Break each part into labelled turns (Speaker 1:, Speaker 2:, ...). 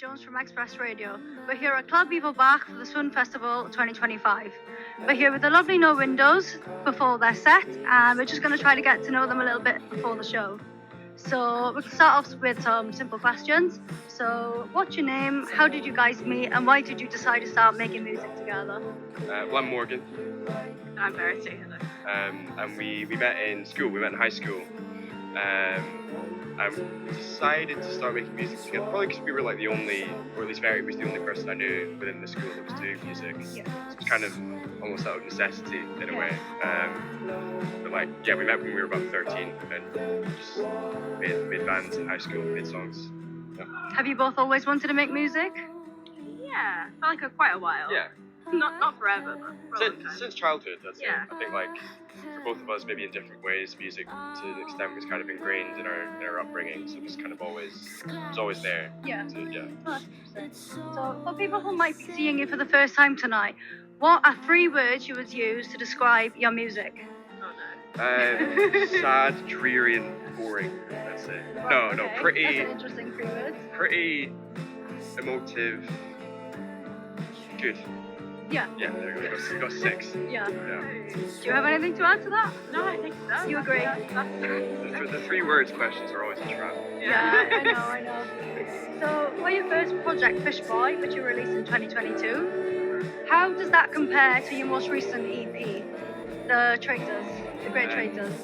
Speaker 1: Jones from Xpress Radio. We're here at Club Evo Bach for the Swn Festival 2025. We're here with the lovely No Windows before their set, and we're just going to try to get to know them a little bit before the show. So we'll start off with some simple questions. So what's your name, how did you guys meet, and why did you decide to start making music together?
Speaker 2: Well, I'm Morgan.
Speaker 1: I'm Verity.
Speaker 2: And we met in school, we met in high school. we decided to start making music together, probably because we were like the only, or at least Verity was the only person I knew within the school that was doing music.
Speaker 1: Yeah.
Speaker 2: So it was kind of almost out of necessity in a way. But like, yeah, we met when we were about 13 and just made bands in high school, made songs. Yeah.
Speaker 1: Have you both always wanted to make music?
Speaker 3: Yeah, for like quite a while.
Speaker 2: Yeah.
Speaker 3: Not forever, but for a long time.
Speaker 2: Since childhood, that's
Speaker 3: Yeah.
Speaker 2: it. I think like for both of us, maybe in different ways, music to an extent was kind of ingrained in our upbringing, so it was kind of always there.
Speaker 1: Yeah.
Speaker 2: So, yeah.
Speaker 1: Oh, that's interesting. So for people who might be seeing you for the first time tonight, what are 3 words you would use to describe your music?
Speaker 3: Oh no.
Speaker 2: Sad, dreary, and boring. Let's say. No,
Speaker 1: Okay. That's
Speaker 2: pretty,
Speaker 1: an interesting 3 words.
Speaker 2: pretty emotive. Good.
Speaker 1: Yeah.
Speaker 2: Yeah, there we go. We got 6.
Speaker 1: Yeah.
Speaker 2: Yeah.
Speaker 1: Do you have anything to add to that?
Speaker 3: No, I think so.
Speaker 1: You agree?
Speaker 2: The 3 words questions are always a trap.
Speaker 1: Yeah, I know. So, for your first project, Fish Boy, which you released in 2022, how does that compare to your most recent EP, The Traitors, The Great Traitors?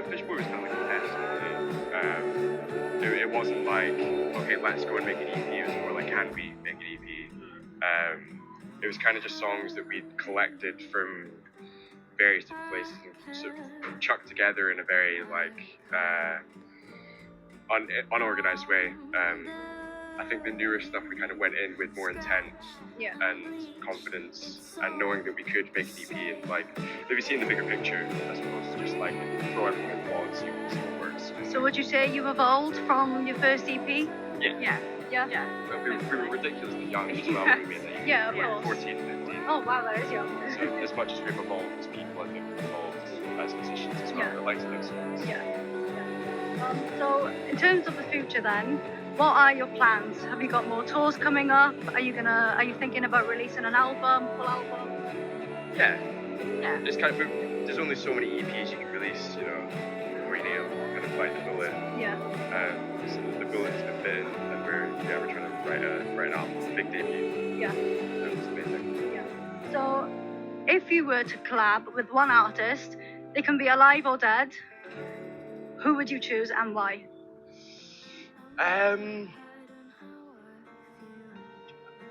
Speaker 2: Fish Boy was kind of like a test. It wasn't like, okay, let's go and make an EP. It was more like, can we make an EP? It was kind of just songs that we'd collected from various different places and sort of chucked together in a very like unorganized way. I think the newer stuff we kind of went in with more intent and confidence and knowing that we could make an EP and like maybe seeing the bigger picture as opposed to just like throw everything at the wall and see what works.
Speaker 1: So, would you say you've evolved from your first EP?
Speaker 2: Yeah.
Speaker 1: Yeah.
Speaker 2: But we were ridiculously young as well when we made that EP.
Speaker 1: Yeah, of
Speaker 2: We were
Speaker 1: course.
Speaker 2: 14, 15.
Speaker 1: Oh, wow, that is young.
Speaker 2: So as much as we've evolved as people, I think we've evolved as musicians as well.
Speaker 1: Yeah.
Speaker 2: I like to think so.
Speaker 1: Yeah. So, in terms of the future, then, what are your plans? Have you got more tours coming up? Are you thinking about releasing an album, full album?
Speaker 2: Yeah. It's kind of, there's only so many EPs you can release, you know, before you need to kind of bite the bullet.
Speaker 1: Yeah.
Speaker 2: So the bullet's been bitten, and we're trying to write an album, a big debut.
Speaker 1: Yeah.
Speaker 2: That's amazing.
Speaker 1: Yeah. So, if you were to collab with one artist, they can be alive or dead, who would you choose and why?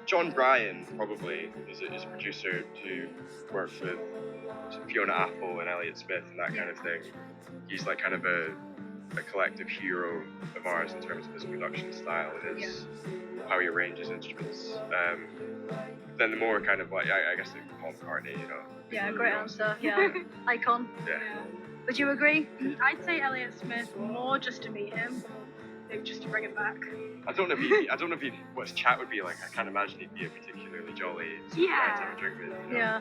Speaker 2: John Bryan probably is a producer who works with Fiona Apple and Elliott Smith and that kind of thing. He's like kind of a collective hero of ours in terms of his production style and his how he arranges instruments. Then the more kind of like I guess like Paul McCartney, you know.
Speaker 1: Yeah, great answer. Yeah, icon.
Speaker 2: Yeah.
Speaker 1: Would you agree?
Speaker 3: I'd say Elliott Smith more just to meet him, maybe just to bring it back.
Speaker 2: I don't know if what his chat would be like. I can't imagine he'd be a particularly jolly guy to have a drink with. You know?
Speaker 1: Yeah.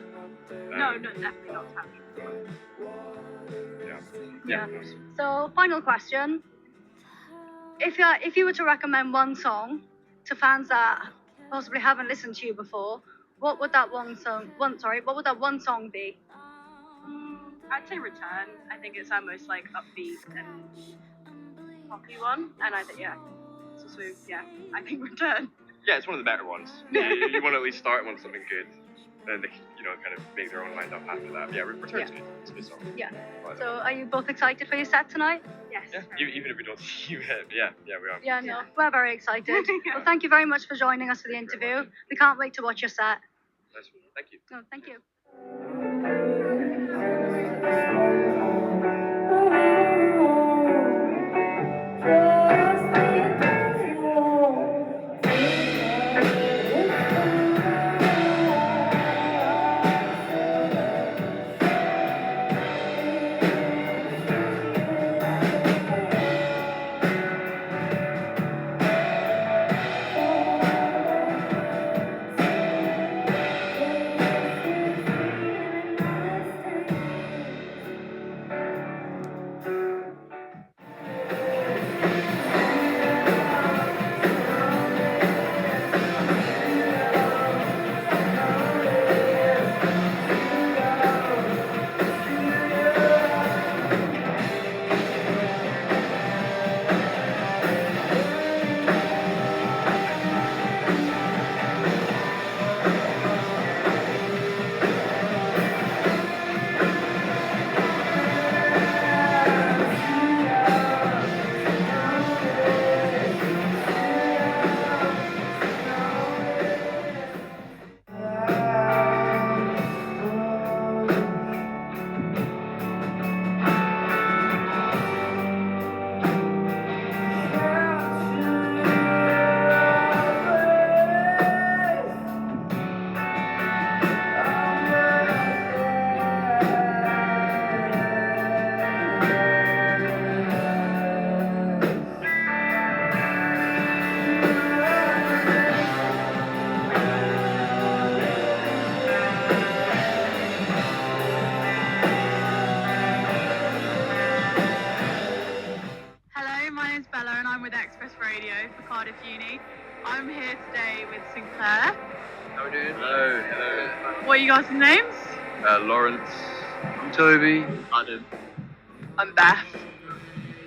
Speaker 3: No, definitely not to have
Speaker 1: Yeah. So, final question: if you were to recommend one song to fans that possibly haven't listened to you before, what would that one song be?
Speaker 3: I'd say Return. I think it's our most like upbeat and poppy one, and I think it's also I think Return.
Speaker 2: Yeah, it's one of the better ones. You want to at least start on something good, then they kind of make their own mind up after that. Yeah, Return's good. It's a good song.
Speaker 1: Yeah. So, are you both excited for your set tonight?
Speaker 3: Yes.
Speaker 2: Yeah, even if we don't see you, we are.
Speaker 1: Yeah, no, we're very excited. Well, thank you very much for joining us for the interview. We can't wait to watch your set.
Speaker 2: Nice. Thank you.
Speaker 1: No, thank you.
Speaker 4: Radio for Cardiff Uni. I'm here today with Sinclair.
Speaker 5: How are we doing?
Speaker 6: Hello.
Speaker 4: What are you guys' names?
Speaker 6: Lawrence.
Speaker 5: I'm Toby.
Speaker 6: Adam.
Speaker 4: I'm Beth.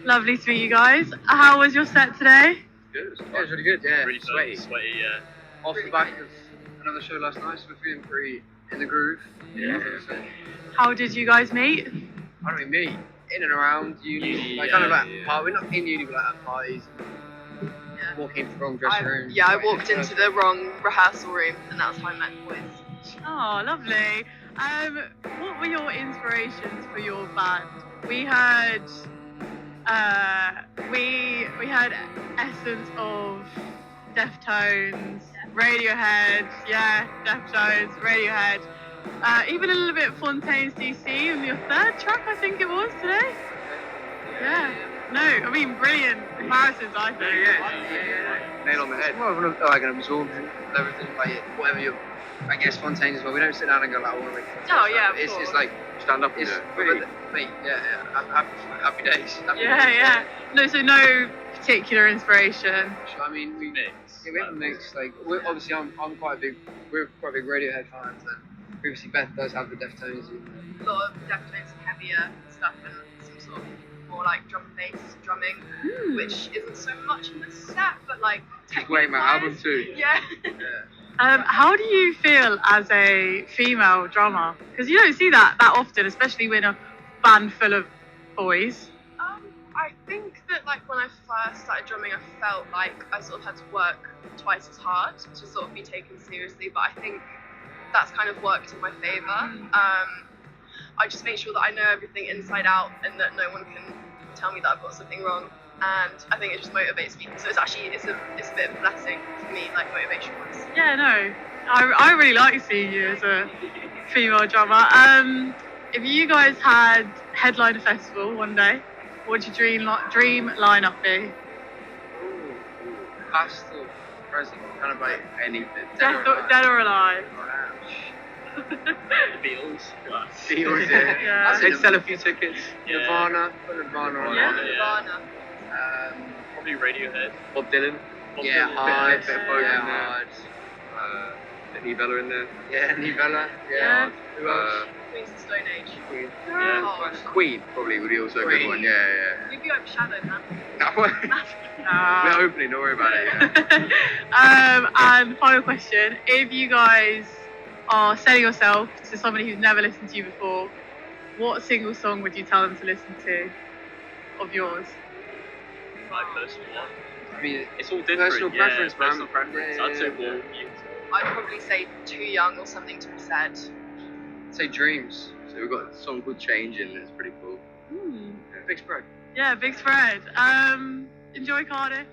Speaker 4: Lovely to meet you guys. How was your set today?
Speaker 6: Good.
Speaker 5: Yeah, it was really good. Yeah,
Speaker 6: Really
Speaker 5: sweaty.
Speaker 6: Sweaty, yeah.
Speaker 5: Off the back of another show last night, so we're feeling pretty in the groove.
Speaker 6: Yeah.
Speaker 5: So,
Speaker 4: How did you guys meet?
Speaker 5: how do we meet? In and around uni.
Speaker 6: Uni,
Speaker 5: Like
Speaker 6: yeah,
Speaker 5: kind of like
Speaker 6: yeah.
Speaker 5: we're not in uni, but like at parties. Walking into the wrong dressing room.
Speaker 7: Yeah, I walked into the wrong rehearsal room, and that's how I met the boys.
Speaker 4: Oh, lovely. What were your inspirations for your band? We heard we had essence of Deftones, Radiohead, yeah, Deftones, Radiohead, even a little bit of Fontaine's DC on your third track, I think it was today. Yeah. No, I mean brilliant comparisons, I think.
Speaker 5: Yeah. Nail on the head. It's more of an absorption of everything, like whatever you. I guess Fontaine as well. We don't sit down and go like, I want to make.
Speaker 7: Oh, yeah, of
Speaker 5: It's
Speaker 7: course.
Speaker 5: like
Speaker 6: Stand up and
Speaker 5: it's
Speaker 6: do it.
Speaker 5: really, mate. Yeah. Happy days. Happy
Speaker 4: Yeah,
Speaker 5: days,
Speaker 4: yeah. No, so no particular inspiration.
Speaker 5: I mean, we
Speaker 6: Mix.
Speaker 5: Yeah, we have a mix. Like, obviously, we're quite big Radiohead fans, and previously Beth does have the Deftones.
Speaker 7: A lot of Deftones and heavier stuff, and some sort of more like drum and bass drumming, which isn't so much in the set, but like.
Speaker 5: It's great, my album too.
Speaker 7: Yeah.
Speaker 4: How do you feel as a female drummer? Because you don't see that often, especially when a band full of boys.
Speaker 7: I think that like when I first started drumming, I felt like I sort of had to work twice as hard to sort of be taken seriously, but I think that's kind of worked in my favour. I just make sure that I know everything inside out and that no one can tell me that I've got something wrong, and I think it just motivates me. So it's a bit of a blessing for me, like motivation wise.
Speaker 4: Yeah, no, I really like seeing you as a female drummer. If you guys had headline a festival one day, what would your dream lineup be?
Speaker 5: Past or present, kind of like anything.
Speaker 4: Dead or alive?
Speaker 6: Beatles.
Speaker 5: Beatles, yeah.
Speaker 4: Yeah.
Speaker 5: They'd sell a few tickets.
Speaker 6: Yeah.
Speaker 5: Nirvana, put Nirvana on.
Speaker 4: Yeah.
Speaker 7: Nirvana.
Speaker 6: Probably Radiohead.
Speaker 5: Bob Dylan.
Speaker 6: Bob
Speaker 5: Yeah,
Speaker 6: Dylan.
Speaker 5: hard.
Speaker 6: Bit of both
Speaker 5: Yeah,
Speaker 6: in there.
Speaker 5: hard.
Speaker 6: Nivella in there.
Speaker 5: Yeah, Nivella.
Speaker 4: Yeah.
Speaker 5: Yeah. Who else?
Speaker 7: Queens of Stone Age.
Speaker 5: Queen.
Speaker 6: Yeah.
Speaker 7: Oh,
Speaker 5: Queen probably would be also a good
Speaker 7: Queen.
Speaker 5: one. Yeah.
Speaker 7: you'd be overshadowed, man.
Speaker 5: We're opening, don't worry about it.
Speaker 4: And final question: if you guys are selling yourself to somebody who's never listened to you before, what single song would you tell them to listen to of yours?
Speaker 6: My personal one.
Speaker 5: I mean,
Speaker 6: It's all different.
Speaker 5: Personal
Speaker 6: yeah,
Speaker 5: preference, man.
Speaker 6: Personal preference.
Speaker 5: Yeah,
Speaker 6: I'd say
Speaker 5: yeah.
Speaker 6: Wall.
Speaker 7: I'd probably say Too Young or Something to Be Said.
Speaker 5: say Dreams.
Speaker 6: So we've got a song called Changing that's pretty cool.
Speaker 5: Big spread.
Speaker 4: Yeah, big spread. Enjoy Cardiff.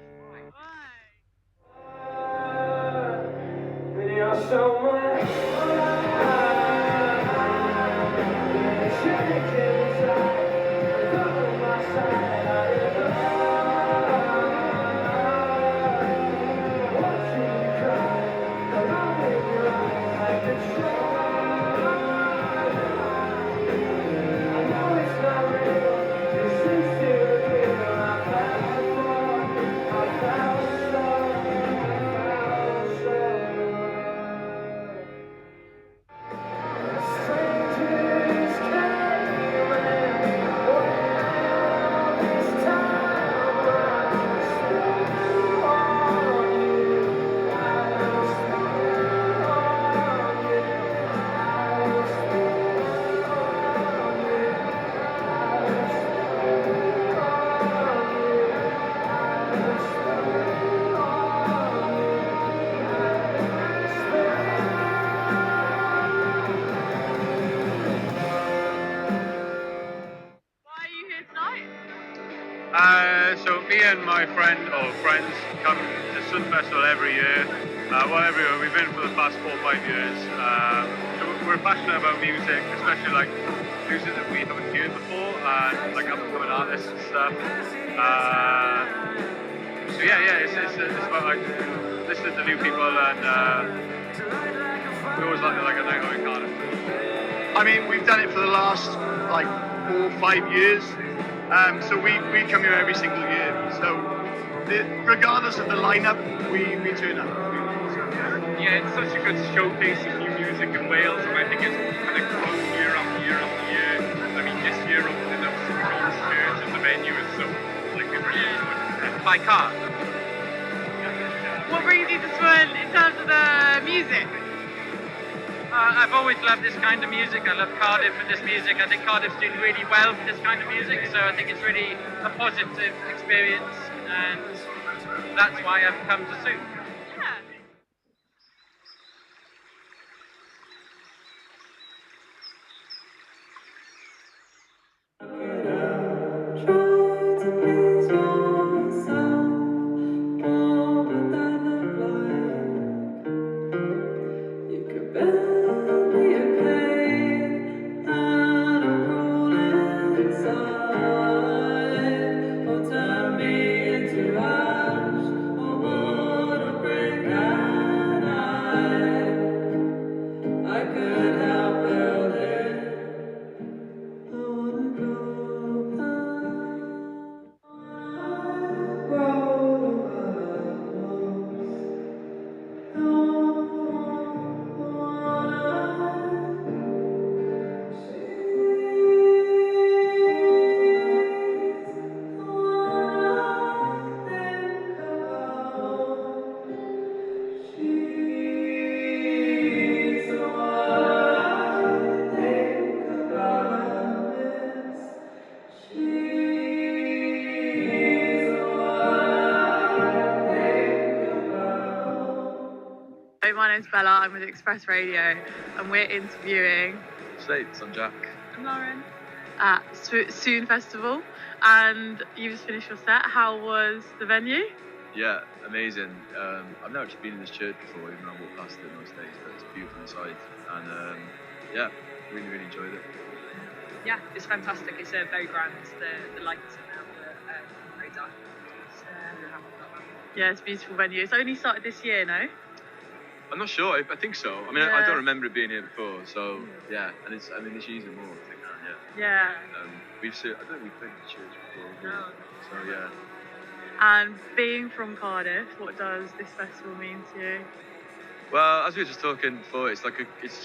Speaker 8: So me and my friends come to Swn Festival every year. Every year. We've been for the past 4 or 5 years. So we're passionate about music, especially like music that we haven't heard before, and like up-and-coming artists and stuff. So it's about like listening to new people, and we always like a night out in Cardiff.
Speaker 9: I mean, we've done it for the last like 4 or 5 years. So we come here every single year. So regardless of the lineup, we turn up.
Speaker 8: Yeah, it's such a good showcase of new music in Wales, and I think it's kind of grown year after year after year. I mean, this year opening up St John's Church as a venue is so, like, it really is good. By car.
Speaker 4: What brings you to Swn in terms of the music?
Speaker 10: I've always loved this kind of music. I love Cardiff for this music. I think Cardiff's doing really well for this kind of music, so I think it's really a positive experience, and that's why I've come to Swn.
Speaker 4: My name's Bella, I'm with Xpress Radio, and we're interviewing
Speaker 6: Slates, I'm Jack.
Speaker 4: I'm Lauren at Swn Festival, and you just finished your set. How was the venue?
Speaker 6: Yeah, amazing. I've never actually been in this church before, even though I walk past it most days, but it's beautiful inside, and yeah, really, really enjoyed it.
Speaker 3: Yeah, it's fantastic. It's very grand. The lights in there were very dark.
Speaker 4: Yeah, it's a beautiful venue. It's only started this year, no?
Speaker 6: I'm not sure. I think so. I mean, I don't remember it being here before. So yeah, and it's using more. I think now.
Speaker 4: Yeah.
Speaker 6: I don't think we've played in the church before.
Speaker 3: No.
Speaker 6: So yeah.
Speaker 4: And being from Cardiff, what does this festival mean to you?
Speaker 6: Well, as we were just talking before, it's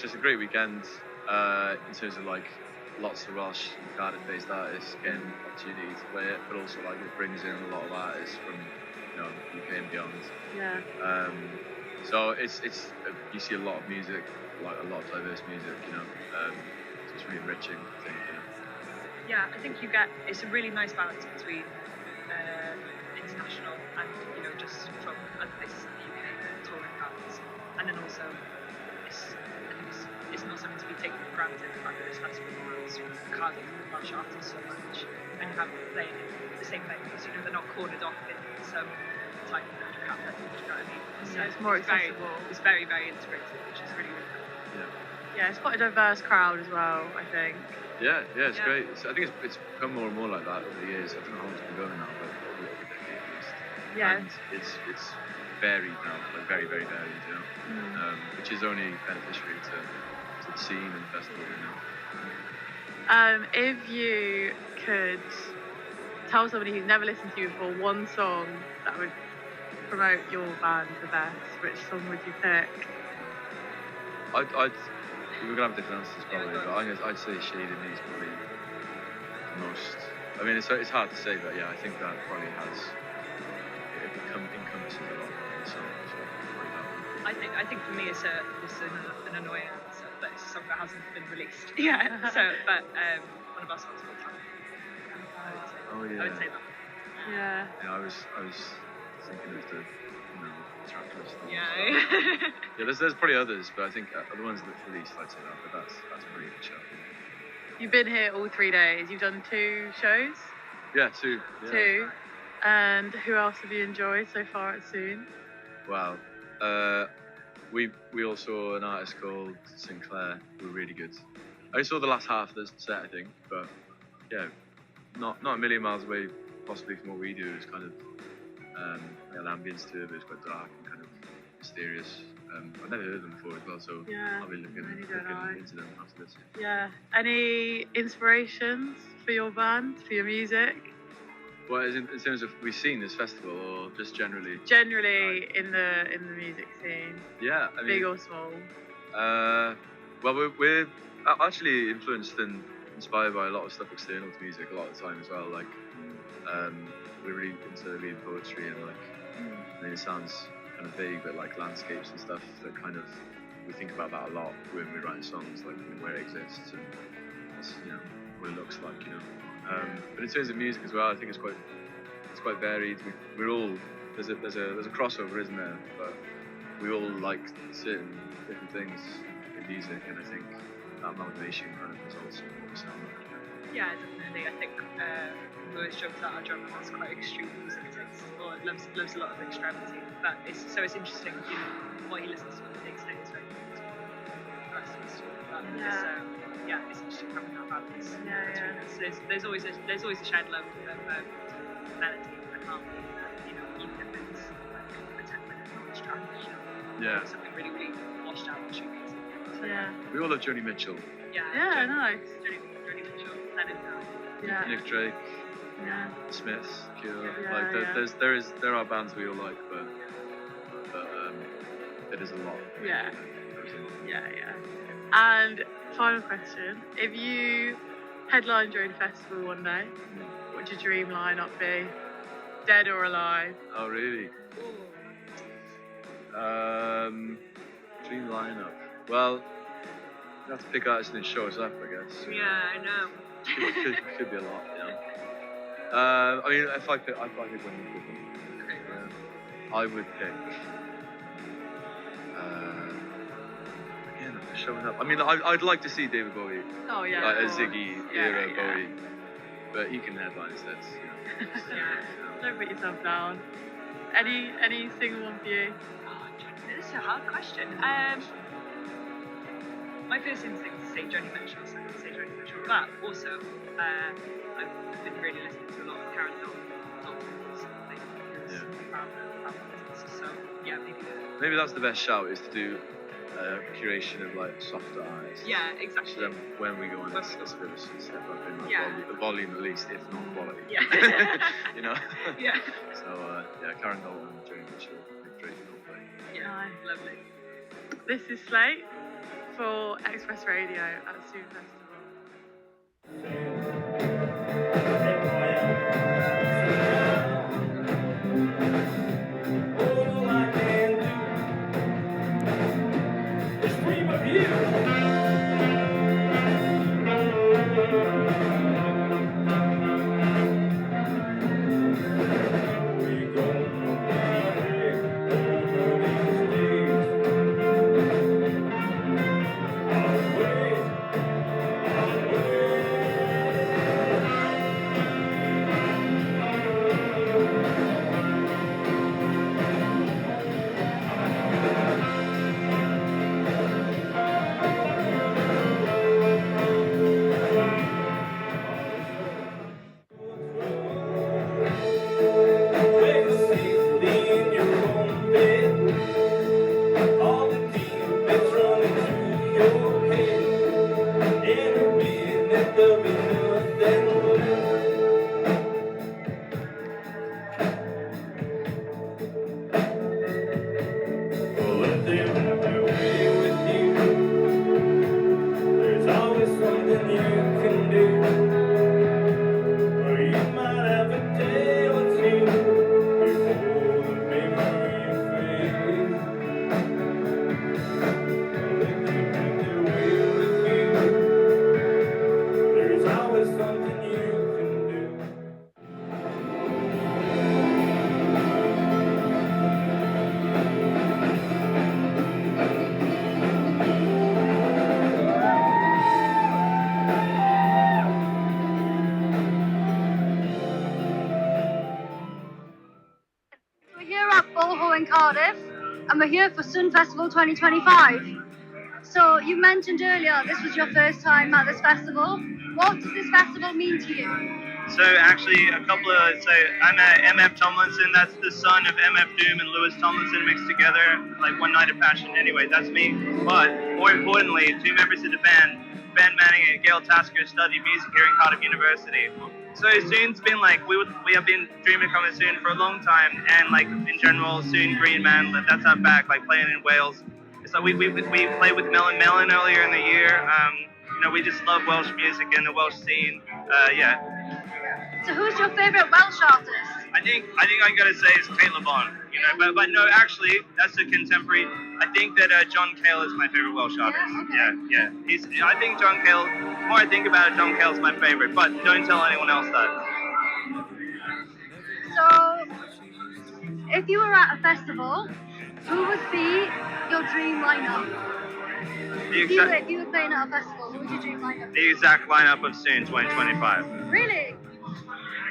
Speaker 6: just a great weekend in terms of like lots of Welsh and Cardiff-based artists getting opportunity to play it, but also like it brings in a lot of artists from UK and beyond.
Speaker 4: Yeah.
Speaker 6: So it's you see a lot of music, like a lot of diverse music, so it's really enriching, I think.
Speaker 3: Yeah, I think it's a really nice balance between international and just from other places in the UK touring bands, and then also it's not something to be taken for granted, the fact that this festival has Cardiff and Welsh artists so much, and you have them playing in the same venues, they're not cornered off in some type of cafe, do you know what I mean? So
Speaker 4: it's more accessible.
Speaker 3: It's very, very integrated, which is really, really cool.
Speaker 4: Yeah, it's quite a diverse crowd as well, I think.
Speaker 6: Yeah, it's great. I think it's become more and more like that over the years. I don't know how long it's been going now, but probably over a decade at least.
Speaker 4: Yeah.
Speaker 6: And it's varied now, like very, very varied, which is only beneficiary to the scene and the festival,
Speaker 4: If you could tell somebody who's never listened to you before one song that would promote your band the best, which song would you pick?
Speaker 6: We're gonna have different answers probably, but I'd say Shade in Me is probably the most. I mean, it's hard to say, but yeah, I think that probably encompasses a lot of the song. So probably that one.
Speaker 3: I think for me it's an annoying answer, but it's a song that hasn't been released.
Speaker 4: Yeah.
Speaker 3: But one of our songs called Trump.
Speaker 6: Oh yeah.
Speaker 3: I would say that.
Speaker 4: Yeah.
Speaker 6: Yeah, I was thinking of the track list.
Speaker 3: Yeah.
Speaker 6: Yeah, there's probably others, but I think the ones that released, I'd say that. But that's a pretty good show.
Speaker 4: You've been here all 3 days. You've done 2 shows.
Speaker 6: Yeah, 2. Yeah.
Speaker 4: 2. And who else have you enjoyed so far at Swn?
Speaker 6: Wow. We all saw an artist called Sinclair, who were really good. I only saw the last half of the set, I think, but yeah, not a million miles away, possibly from what we do. It's kind of an ambience to it, but it's quite dark and kind of mysterious. I've never heard them before as well, so
Speaker 4: yeah,
Speaker 6: I'll be looking into them after this.
Speaker 4: Yeah. Any inspirations for your band, for your music?
Speaker 6: What is in terms of we've seen this festival or just generally?
Speaker 4: Generally in the music scene.
Speaker 6: Yeah, I mean,
Speaker 4: big or small.
Speaker 6: Well, we're actually influenced and inspired by a lot of stuff external to music a lot of the time as well. Like, we're really into reading poetry and like, I mean, it sounds kind of vague, but like landscapes and stuff that kind of, we think about that a lot when we write songs, like where it exists and what it looks like, But in terms of music as well, I think it's quite varied. We're all there's a crossover, isn't there? But we all like certain different things in music, and I think that amalgamation kind of results in what we sound like.
Speaker 3: Yeah, definitely. I think Lewis jokes that our drummer has quite extreme music tastes, or loves a lot of extremity. But it's interesting, what he listens to on the day-to-day is very different to the rest of us. It's interesting having that balance. So there's always a shared love of melody and harmony, even if it's like a 10-minute noise track, something really washed out and shooting. So,
Speaker 6: we all love Joni Mitchell.
Speaker 4: Nice.
Speaker 3: Joni Mitchell, Lennon.
Speaker 6: Nick Drake. Smiths, Cure. There are bands we all like, but it is a lot.
Speaker 4: Yeah. And final question: if you headline during a festival one day, what would your dream lineup be? Dead or alive?
Speaker 6: Oh, really? Dream lineup. Well, you have to pick out something that shows up, I guess.
Speaker 3: Yeah, I know.
Speaker 6: Could be a lot, I mean, if I pick one, I would pick. Again, showing up. I mean, I'd like to see David Bowie.
Speaker 4: Oh yeah.
Speaker 6: Like a Ziggy era Bowie, but he can headline instead.
Speaker 4: Don't put yourself down. Any single one for you?
Speaker 3: Oh, this is a hard question. My first instinct is to say Joni Mitchell, but also I've been really listening to a lot of Karen Dalton recently because around business. So
Speaker 6: maybe that's the best shout, is to do a curation of like softer eyes.
Speaker 3: Yeah, exactly.
Speaker 6: So then when we go on, it's a bit of a step up in volume at least, if not quality.
Speaker 3: Yeah. Yeah.
Speaker 6: So Karen Dalton, Joni Mitchell, Nick Drake, all play.
Speaker 3: Yeah, lovely.
Speaker 4: This is Slate for Xpress Radio at Swn Festival.
Speaker 11: All I can do is dream of you.
Speaker 1: And we're here for Swn Festival 2025. So you mentioned earlier this was your first time at this festival. What does this festival mean to you?
Speaker 12: So actually I'm at MF Tomlinson, that's the son of MF Doom and Lewis Tomlinson mixed together, like One Night of Passion. Anyway, that's me. But more importantly, two members of the band, Ben Manning and Gail Tasker studied music here in Cardiff University. So Swn's been like, we have been dreaming of coming Swn for a long time, and like in general, Swn Green Man, that's our back, like playing in Wales. So we played with Melon earlier in the year. You know, we just love Welsh music and the Welsh scene. Yeah.
Speaker 1: So who's your favourite Welsh artist?
Speaker 12: I think I gotta say is Taylor Bond. You know, but no, actually, that's a contemporary. I think that John Cale is my favorite Welsh artist. Yeah. I think John Cale. The more I think about it, John Cale's my favorite. But don't tell anyone else that.
Speaker 1: So, if you were at a festival, who would be your dream lineup? If you were playing at a festival, who would your dream lineup be?
Speaker 12: The exact lineup of Swn 2025.
Speaker 1: Really?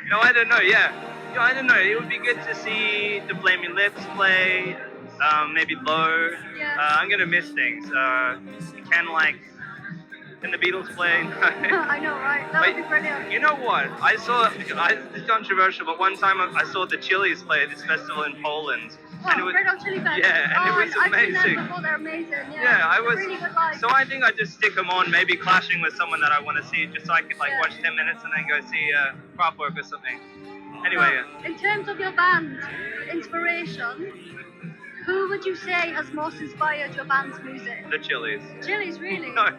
Speaker 12: No, I don't know. Yeah, I don't know. It would be good to see the Flaming Lips play. Maybe Low.
Speaker 1: Yeah.
Speaker 12: I'm gonna miss things. Can the Beatles play?
Speaker 1: I know, right? That would be brilliant.
Speaker 12: You know what? It's controversial, but one time I saw the Chili's play at this festival in Poland.
Speaker 1: Oh, Red Hot Chili Peppers.
Speaker 12: Yeah, and it was amazing.
Speaker 1: I've seen them before, they're amazing.
Speaker 12: Yeah, I was.
Speaker 1: Really good live.
Speaker 12: So I think I just stick them on, maybe clashing with someone that I want to see, just so I could watch 10 minutes and then go see Kraftwerk or something. Anyway.
Speaker 1: In terms of your band inspiration, who would you say has most inspired your band's music?
Speaker 12: The Chili's.
Speaker 1: Chili's, really?
Speaker 12: No.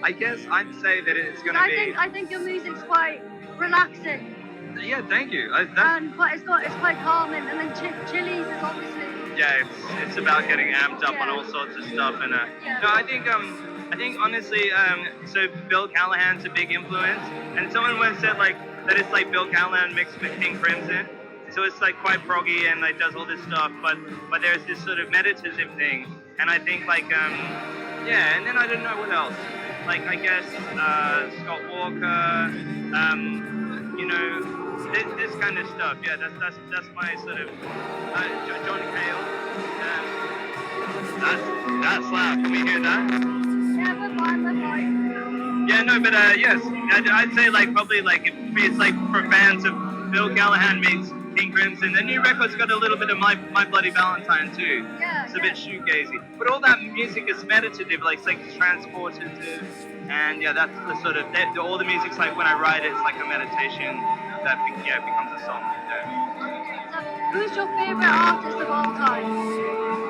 Speaker 12: I guess I'd say that it's gonna be.
Speaker 1: I think your music's quite relaxing.
Speaker 12: Yeah, thank you.
Speaker 1: And it's quite calming. And then Chili's is obviously.
Speaker 12: Yeah, it's about getting amped up on all sorts of stuff, and no, I think honestly, so Bill Callahan's a big influence, and someone once said that it's like Bill Callahan mixed with King Crimson. So it's like quite proggy and does all this stuff, but there's this sort of meditative thing, and I think yeah, and then I don't know what else. I guess Scott Walker, you know, this kind of stuff. Yeah, that's my sort of John Cale. That's loud. Can we hear that?
Speaker 1: Yeah, we're fine.
Speaker 12: Yeah, no, but yes, I'd say probably if it's for fans of Bill Callahan meets King Crimson. The new record's got a little bit of My Bloody Valentine too.
Speaker 1: Yeah,
Speaker 12: it's a bit shoegazy. But all that music is meditative, it's transported to, and yeah, that's the sort of, all the music's when I write it, it's like a meditation that becomes a song. Yeah.
Speaker 1: So, who's your favourite artist of all time?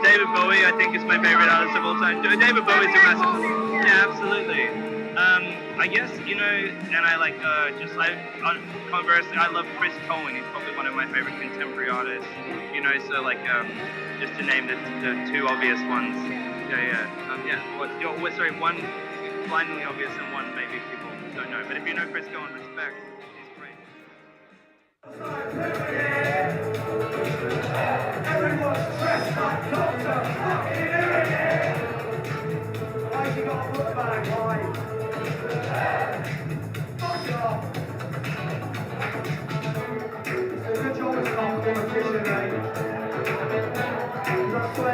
Speaker 12: David Bowie, I think, is my favourite artist of all time. David Bowie's a massive. Yeah, absolutely. I guess, you know, and conversely, I love Chris Cohen. He's probably one of my favorite contemporary artists. You know, so just to name the two obvious ones. One blindingly obvious and one maybe people don't know. But if you know Chris Cohen, respect. He's great.
Speaker 11: Everyone's dressed like Dr. Fucking Irrigate. Why you got a book bag, why? Fuck off. It's a good job it's not competition, mate. I swear